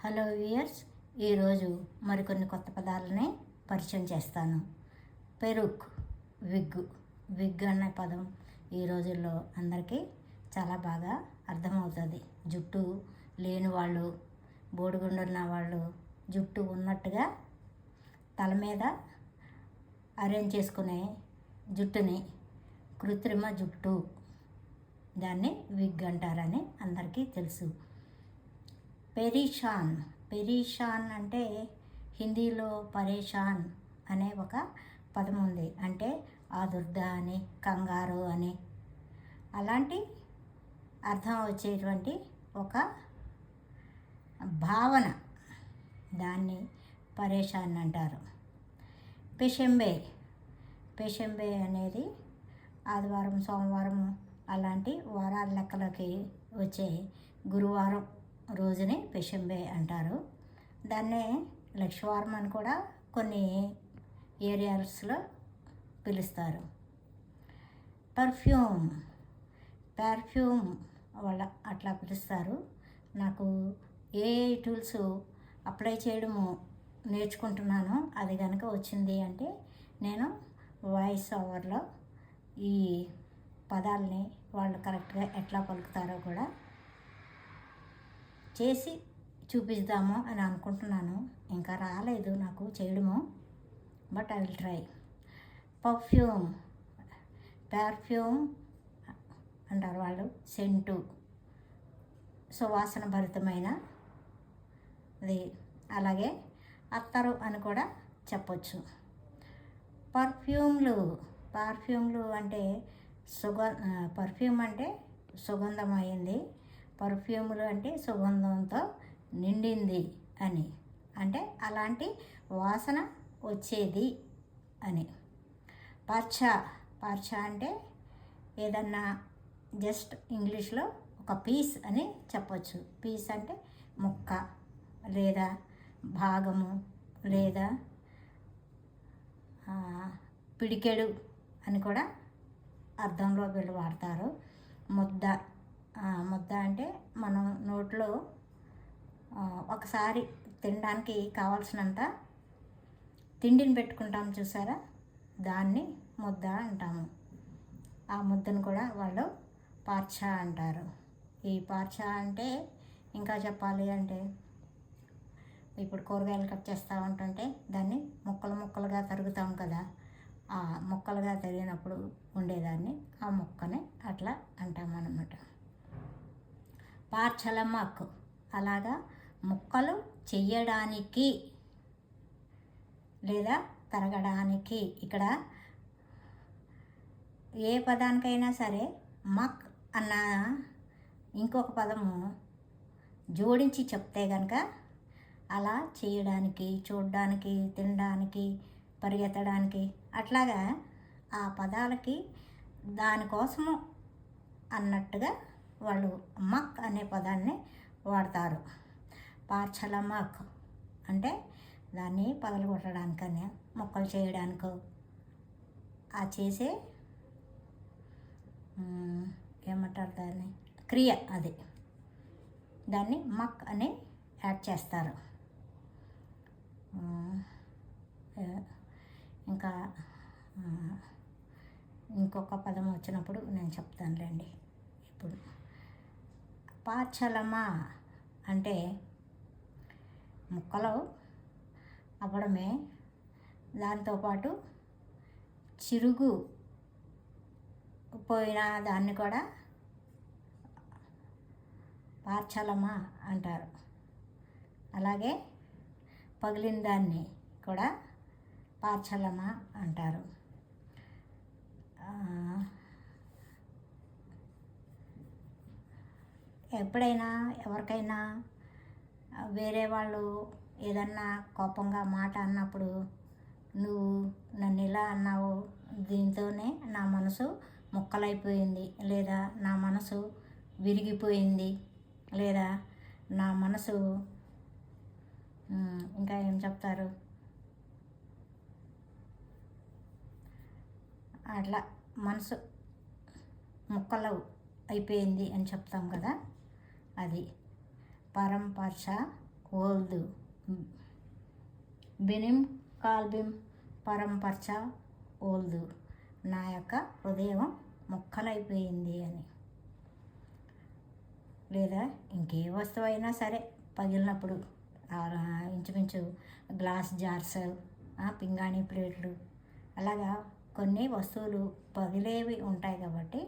Hello viewers, ఈరోజు మరికొన్ని కొత్త పదాలని పరిచయం చేస్తాను. పెరుక్, విగ్ అనే పదం ఈ రోజుల్లో అందరికీ చాలా బాగా అర్థమవుతుంది. జుట్టు లేని వాళ్ళు, బోడిగుండున్న వాళ్ళు జుట్టు ఉన్నట్టుగా తల మీద అరేంజ్ చేసుకునే జుట్టుని కృత్రిమ జుట్టు, దాన్ని విగ్ అంటారని అందరికీ తెలుసు. పెరీషాన్ అంటే హిందీలో పరేషాన్ అనే ఒక పదం ఉంది. అంటే ఆదుర్ద అని, కంగారు అని, అలాంటి అర్థం వచ్చేటువంటి ఒక భావన, దాన్ని పరేషాన్ అంటారు. పెషెంబే అనేది ఆదివారం, సోమవారం అలాంటి వారాల లెక్కలకి వచ్చే గురువారం రోజుని పెషెంబే అంటారు. దాన్నే లక్షవారం అని కూడా కొన్ని ఏరియాస్లో పిలుస్తారు. పర్ఫ్యూమ్ వాళ్ళ అట్లా పిలుస్తారు. నాకు ఏఐ టూల్స్ అప్లై చేయడము నేర్చుకుంటున్నాను. అది కనుక వచ్చింది అంటే నేను వాయిస్ ఓవర్లో ఈ పదాలని వాళ్ళు కరెక్ట్గా ఎట్లా పలుకుతారో కూడా చేసి చూపిద్దాము అని అనుకుంటున్నాను. ఇంకా రాలేదు నాకు చేయడము, but I will try. Perfume అంటారు వాళ్ళు. సెంటు, సువాసన భరితమైన అది. అలాగే అత్తరు అని కూడా చెప్పొచ్చు. పర్ఫ్యూమ్లు అంటే పర్ఫ్యూమ్ అంటే సుగంధమైంది, పర్ఫ్యూములు అంటే సుగంధంతో నిండింది అని, అంటే అలాంటి వాసన వచ్చేది అని. పార్చా అంటే ఏదన్నా జస్ట్ ఇంగ్లీష్లో ఒక పీస్ అని చెప్పొచ్చు. పీస్ అంటే ముక్క లేదా భాగము లేదా పిడికెడు అని కూడా అర్థంలో వీళ్ళు వాడతారు. ముద్ద అంటే మనం నోట్లో ఒకసారి తినడానికి కావాల్సినంత తిండిని పెట్టుకుంటాం చూసారా, దాన్ని ముద్ద అంటాము. ఆ ముద్దను కూడా వాళ్ళు పార్చా అంటారు. ఈ పార్చా అంటే ఇంకా చెప్పాలి అంటే, ఇప్పుడు కూరగాయలు కట్ చేస్తూ ఉంటుంటే దాన్ని ముక్కలుగా తరుగుతాం కదా, ఆ ముక్కలుగా తరిగినప్పుడు ఉండేదాన్ని, ఆ ముక్కని అట్లా అంటామన్నమాట. పార్చలమాక్, అలాగా ముక్కలు చెయ్యడానికి లేదా తరగడానికి. ఇక్కడ ఏ పదానికైనా సరే మక్ అన్న ఇంకొక పదము జోడించి చెప్తే కనుక అలా చేయడానికి, చూడడానికి, తినడానికి, పరిగెత్తడానికి, అట్లాగా ఆ పదాలకి దానికోసము అన్నట్టుగా వాళ్ళు మక్ అనే పదాన్ని వాడతారు. పార్చలమాక్ అంటే దాన్ని పగలగొట్టడానికని, మొక్కలు చేయడానికో ఆ చేసే ఏమంటారు దాన్ని, క్రియ, అది దాన్ని మక్ అని యాడ్ చేస్తారు. ఇంకా ఇంకొక పదం వచ్చినప్పుడు నేను చెప్తానులేండి. ఇప్పుడు పార్చలమా అంటే ముక్కలు అవ్వడమే, దాంతోపాటు చిరుగు పోయిన దాన్ని కూడా పార్చలమా అంటారు. అలాగే పగిలిన దాన్ని కూడా పార్చలమా అంటారు. ఎప్పుడైనా ఎవరికైనా వేరే వాళ్ళు ఏదన్నా కోపంగా మాట అన్నప్పుడు, నువ్వు నన్ను ఇలా అన్నావు, దీంతోనే నా మనసు ముక్కలైపోయింది, లేదా నా మనసు విరిగిపోయింది, లేదా నా మనసు ఇంకా ఏం చెప్తారు, అట్లా మనసు ముక్కలు అయిపోయింది అని చెప్తాం కదా, అది పరంపర్ష ఓల్దు బెనిమ్ కాల్బిమ్ పరంపర్చ ఓల్దు, నా యొక్క హృదయం ముక్కలైపోయింది అని. లేదా ఇంకే వస్తువు అయినా సరే పగిలినప్పుడు ఇంచుమించు గ్లాస్ జార్స్, పింగాణి ప్లేట్లు, అలాగా కొన్ని వస్తువులు పగిలేవి ఉంటాయి కాబట్టి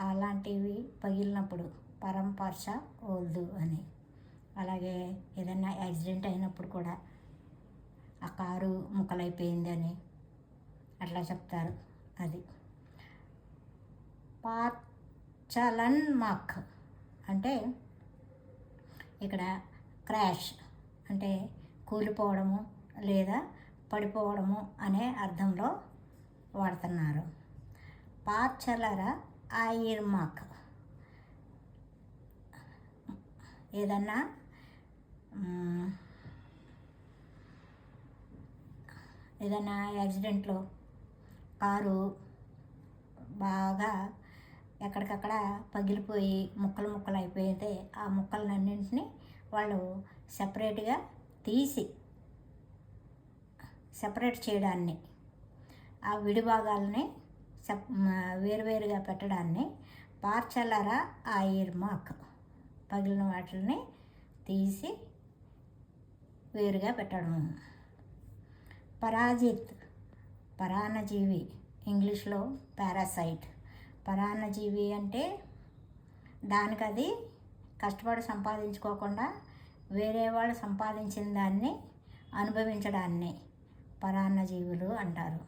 అలాంటివి పగిలినప్పుడు పరంపర్చ ఓల్దు అని. అలాగే ఏదైనా యాక్సిడెంట్ అయినప్పుడు కూడా ఆ కారు ముక్కలైపోయిందని అట్లా చెప్తారు. అది పార్చలన్ మాక్ అంటే ఇక్కడ క్రాష్ అంటే కూలిపోవడము లేదా పడిపోవడము అనే అర్థంలో వాడుతున్నారు. పార్చలర ఐర్మాక్ ఏదన్నా యాక్సిడెంట్లో కారు బాగా ఎక్కడికక్కడ పగిలిపోయి ముక్కలు ముక్కలు అయిపోయితే ఆ ముక్కలన్నింటినీ వాళ్ళు సెపరేట్గా తీసి సెపరేట్ చేయడాన్ని, ఆ విడి భాగాలని వేరువేరుగా పెట్టడాన్ని పార్చలర ఐర్మాక్, పగిలిన వాటిని తీసి వేరుగా పెట్టడం. పరాజిత్ పరాన్నజీవి, ఇంగ్లీష్లో పారాసైట్. పరాన్నజీవి అంటే దానికి అది కష్టపడి సంపాదించుకోకుండా వేరే వాళ్ళు సంపాదించిన దాన్ని అనుభవించడాన్ని పరాన్నజీవులు అంటారు.